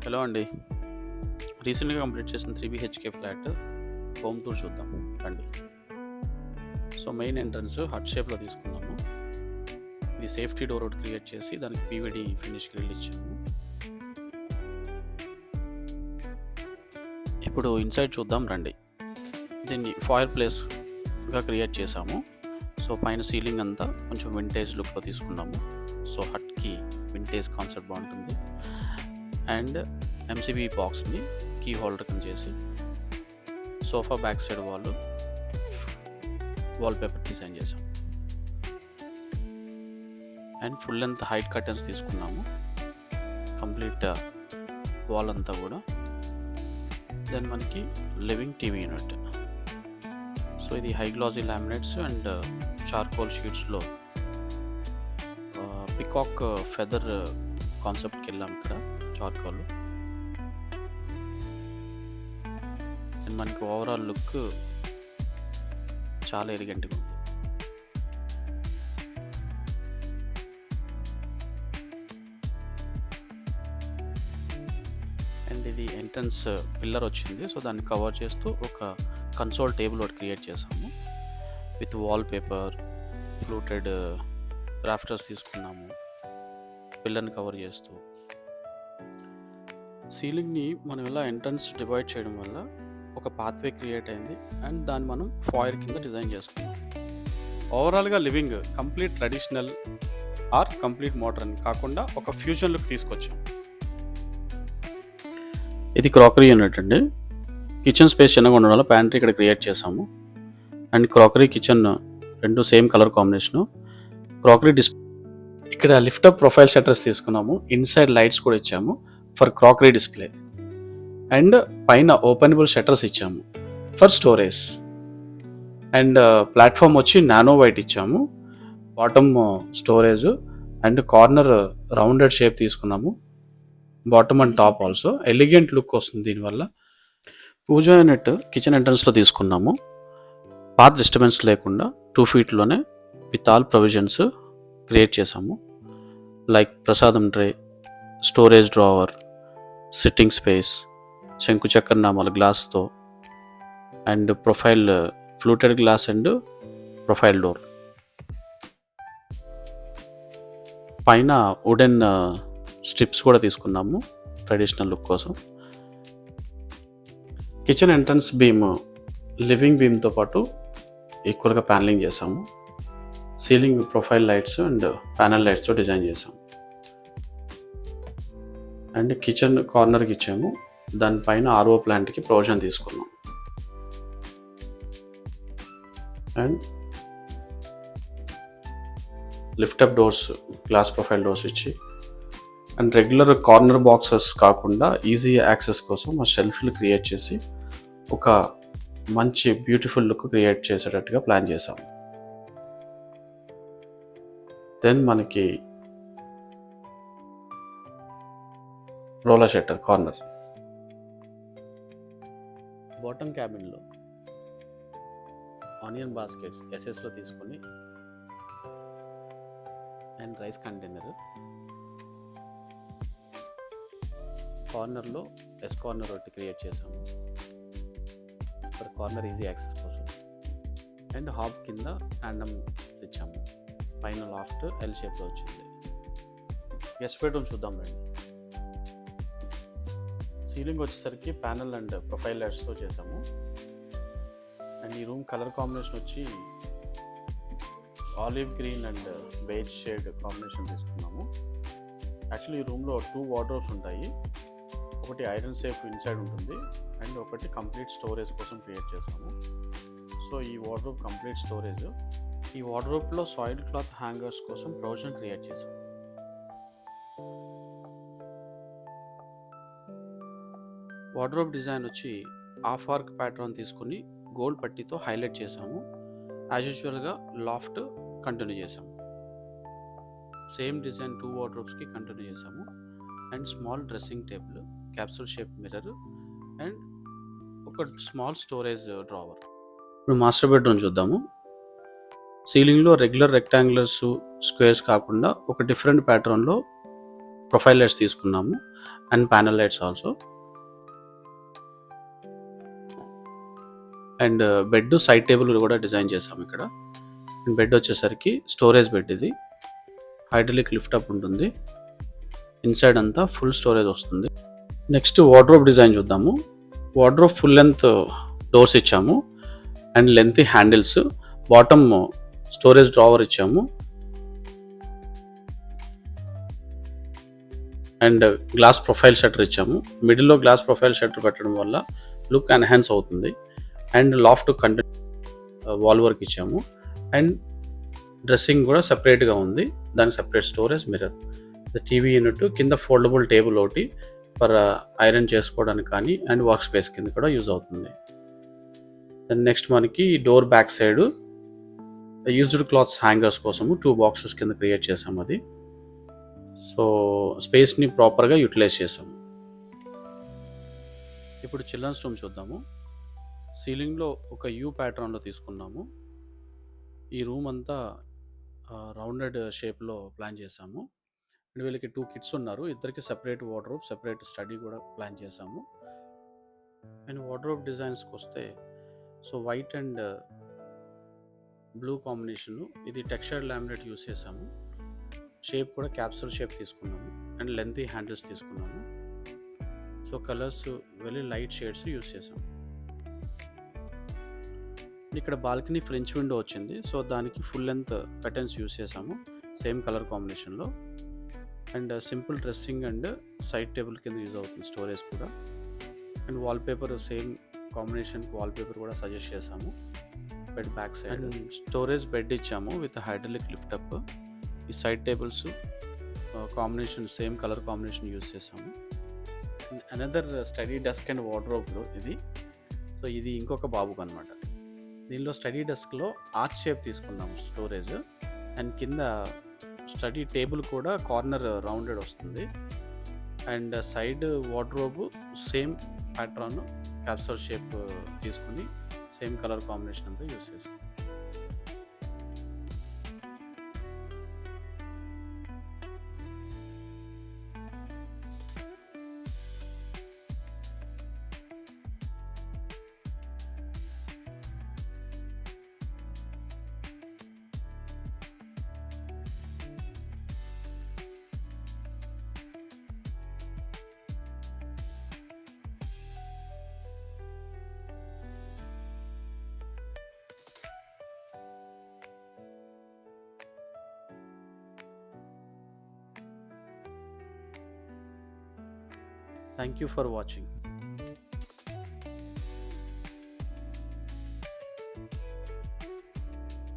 Hello అండి. రీసెంట్‌గా complete చేసిన 3 BHK ఫ్లాట్ హోమ్ టూర్ చూద్దాం రండి. సో మెయిన్ ఎంట్రన్స్ హార్ట్ షేప్‌లో తీసుకున్నాము. ఇది సేఫ్టీ డోర్ ఒకటి క్రియేట్ చేసి దానికి పీవీడీ ఫినిష్ గ్రిల్ ఇచ్చాము. ఇప్పుడు ఇన్సైడ్ చూద్దాం రండి. దీన్ని ఫైర్ ప్లేస్గా క్రియేట్ చేసాము. సో పైన సీలింగ్ అంతా కొంచెం వింటేజ్ లుక్లో తీసుకున్నాము. సో హట్కి వింటేజ్ కాన్సెప్ట్ బాగుంటుంది. అండ్ ఎంసీబీ బాక్స్ని కీ హోల్డర్ కింద చేసి sofa back side wall paper design చేసాం. And full length height curtains తీసుకున్నాము, కంప్లీట్ వాల్ అంతా కూడా. దెన్ మనకి లివింగ్ టీవీ యూనిట్. సో ఇది high glossy laminates and charcoal షీట్స్లో పికాక్ ఫెదర్ కాన్సెప్ట్కి వెళ్ళాం ఇక్కడ చార్కోల్. అండ్ మనకి ఓవరాల్ లుక్ చాలా ఎలిగెంట్గా ఉంది. అండ్ ఇది ఎంట్రన్స్ పిల్లర్ వచ్చింది. సో దాన్ని కవర్ చేస్తూ ఒక కన్సోల్ టేబుల్ ఒకటి క్రియేట్ చేసాము with wall paper, fluted rafters తీసుకున్నాము పిల్లర్ని కవర్ చేస్తూ. సీలింగ్ని మనం ఇలా ఎంట్రన్స్ డివైడ్ చేయడం వల్ల ఒక పాత్వే క్రియేట్ అయింది అండ్ దాన్ని మనం ఫాయిర్ కింద డిజైన్ చేసుకున్నాం. ఓవరాల్గా living complete traditional or complete modern కాకుండా ఒక ఫ్యూజన్ లుక్ తీసుకొచ్చాం. ఇది క్రాకరీ యూనిట్ అండి. కిచెన్ స్పేస్ చిన్నగా ఉండడం వల్ల ప్యాంట్రీ ఇక్కడ క్రియేట్ చేసాము. అండ్ క్రాకరీ కిచెన్ రెండు సేమ్ కలర్ కాంబినేషను. క్రాకరీ ఇక్కడ లిఫ్టప్ ప్రొఫైల్ షట్టర్స్ తీసుకున్నాము. ఇన్సైడ్ లైట్స్ కూడా ఇచ్చాము ఫర్ క్రాకరీ డిస్ప్లే. అండ్ పైన ఓపెనబుల్ షట్టర్స్ ఇచ్చాము ఫర్ స్టోరేజ్. అండ్ ప్లాట్ఫామ్ వచ్చి నానో వైట్ ఇచ్చాము, bottom storage. And corner rounded shape తీసుకున్నాము, bottom and top also. Elegant look వస్తుంది దీనివల్ల. పూజా యూనిట్ కిచెన్ ఎంట్రన్స్లో తీసుకున్నాము. పాత్ డిస్టర్బెన్స్ లేకుండా 2 feetలోనే విత్ ఆల్ ప్రొవిజన్స్ క్రియేట్ చేసాము. లైక్ ప్రసాదం tray, storage drawer, sitting space, శంకు చక్రనామాల గ్లాస్తో, and profile fluted glass and profile door. పైన వుడెన్ స్ట్రిప్స్ కూడా తీసుకున్నాము ట్రెడిషనల్ లుక్ కోసం. కిచెన్ ఎంట్రన్స్ బీమ్ లివింగ్ బీమ్తో పాటు ఈక్వల్గా ప్యానలింగ్ చేసాము. Ceiling profile lights and panel లైట్స్తో డిజైన్ చేసాము. అండ్ కిచెన్ కార్నర్కి ఇచ్చాము, దానిపైన ఆర్ఓ ప్లాంట్కి ప్రొవిజన్ తీసుకున్నాం. And lift up doors, glass profile doors ఇచ్చి, అండ్ రెగ్యులర్ కార్నర్ బాక్సెస్ కాకుండా ఈజీ యాక్సెస్ కోసం ఆ షెల్ఫ్లు క్రియేట్ చేసి ఒక మంచి బ్యూటిఫుల్ లుక్ క్రియేట్ చేసేటట్టుగా ప్లాన్ చేసాం. దెన్ మనకి రోలర్ షట్టర్ కార్నర్. బాటమ్ క్యాబిన్లో ఆనియన్ బాస్కెట్స్ ఎస్ఎస్లో తీసుకొని అండ్ రైస్ కంటైనర్. కార్నర్లో ఎస్ కార్నర్ ఒకటి క్రియేట్ చేసాము ఫర్ కార్నర్ ఈజీ యాక్సెస్ కోసం. అండ్ హాబ్ కింద హ్యాండమ్ తెచ్చాము. పైన లాఫ్ట్ ఎల్ షేప్లో వచ్చింది. గెస్ట్ బెడ్రూమ్ చూద్దాం రండి. సీలింగ్ వచ్చేసరికి ప్యానల్ అండ్ ప్రొఫైల్ లైట్స్తో చేసాము. అండ్ ఈ రూమ్ కలర్ కాంబినేషన్ వచ్చి olive green and beige shade combination తీసుకున్నాము. యాక్చువల్లీ ఈ రూమ్లో 2 వార్డ్రోబ్స్ ఉంటాయి. ఒకటి ఐరన్ సేఫ్ ఇన్సైడ్ ఉంటుంది అండ్ ఒకటి కంప్లీట్ స్టోరేజ్ కోసం క్రియేట్ చేసాము. సో ఈ వార్డ్రోబ్ కంప్లీట్ స్టోరేజ్. ఈ వార్డ్రోబ్లో సాయిల్ క్లాత్ హ్యాంగర్స్ కోసం ప్రొవిజన్ క్రియేట్ చేసాం. వార్డ్రోబ్ డిజైన్ వచ్చి హాఫ్ ఆర్క్ ప్యాటర్న్ తీసుకుని గోల్డ్ పట్టీతో హైలైట్ చేసాము. యాజ్ యూజువల్గా లాఫ్ట్ కంటిన్యూ చేసాము. సేమ్ డిజైన్ 2 వార్డ్రోబ్స్కి కంటిన్యూ చేసాము. And small dressing table, capsule shape mirror and ఒక స్మాల్ స్టోరేజ్ డ్రావర్. ఇప్పుడు మాస్టర్ బెడ్రూమ్ చూద్దాము. సీలింగ్లో రెగ్యులర్ రెక్టాంగులర్స్, స్క్వేర్స్ కాకుండా ఒక డిఫరెంట్ ప్యాటర్న్లో ప్రొఫైల్ లైట్స్ తీసుకున్నాము and panel lights also. And bed side table కూడా డిజైన్ చేసాము ఇక్కడ. అండ్ బెడ్ వచ్చేసరికి స్టోరేజ్ బెడ్, ఇది హైడ్రాలిక్ లిఫ్ట్ అప్ ఉంటుంది. ఇన్సైడ్ అంతా ఫుల్ స్టోరేజ్ వస్తుంది. నెక్స్ట్ వార్డ్రోబ్ డిజైన్ చూద్దాము. వార్డ్రోబ్ ఫుల్ లెంత్ డోర్స్ ఇచ్చాము and length handles, bottom storage drawer ఇచ్చాము అండ్ గ్లాస్ ప్రొఫైల్ షట్టర్ ఇచ్చాము. మిడిల్లో గ్లాస్ ప్రొఫైల్ షట్టర్ పెట్టడం వల్ల లుక్ ఎన్హాన్స్ అవుతుంది. And laughed content wall work ఇచ్చాము అండ్ డ్రెస్సింగ్ కూడా సెపరేట్గా ఉంది, దానికి separate storage mirror. TV unit కింద ఫోల్డబుల్ టేబుల్ ఒకటి ఫర్ ఐరన్ చేసుకోవడానికి కానీ అండ్ వర్క్ స్పేస్ కింద కూడా యూజ్ అవుతుంది. నెక్స్ట్ మనకి door back side used clothes hangers కోసము 2 బాక్సెస్ కింద క్రియేట్ చేసాము. అది సో స్పేస్ని ప్రాపర్గా యూటిలైజ్ చేసాము. ఇప్పుడు చిల్డ్రన్స్ రూమ్ చూద్దాము. సీలింగ్లో ఒక యూ ప్యాటర్న్లో తీసుకున్నాము. ఈ రూమ్ అంతా రౌండెడ్ షేప్లో ప్లాన్ చేసాము. అండ్ వీళ్ళకి 2 కిడ్స్ ఉన్నారు, ఇద్దరికి సెపరేట్ వార్డ్రోబ్, సెపరేట్ స్టడీ కూడా ప్లాన్ చేసాము. అండ్ వార్డ్రోబ్ డిజైన్స్కి వస్తే so white and blue combination, ఇది టెక్స్చర్డ్ లామినేట్ యూస్ చేసాము. షేప్ కూడా క్యాప్సూల్ షేప్ తీసుకున్నాము అండ్ లెంతీ హ్యాండిల్స్ తీసుకున్నాము. So colours very light shades use చేసాము. ఇక్కడ బాల్కనీ ఫ్రెంచ్ విండో వచ్చింది, సో దానికి ఫుల్ లెంత్ కర్టెన్స్ యూస్ చేసాము సేమ్ కలర్ కాంబినేషన్లో. And simple dressing and side table కింద యూజ్ అవుతుంది, స్టోరేజ్ కూడా. And wallpaper same combination wallpaper కూడా సజెస్ట్ చేసాము. Bed back side and storage bed ఇచ్చాము విత్ హైడ్రాలిక్ లిఫ్ట్ అప్. ఈ side tables combination same colour combination use చేసాము. Another study desk and వార్డ్రోబ్లో ఇది. So ఇది ఇంకొక బాబుకు అనమాట. దీనిలో స్టడీ డెస్క్లో ఆర్చ్ షేప్ తీసుకున్నాము స్టోరేజ్, అండ్ కింద స్టడీ టేబుల్ కూడా కార్నర్ రౌండెడ్ వస్తుంది. And side wardrobe same pattern capsule shape తీసుకుని సేమ్ కలర్ కాంబినేషన్ అంతా యూస్ చేసాం. Thank you for watching.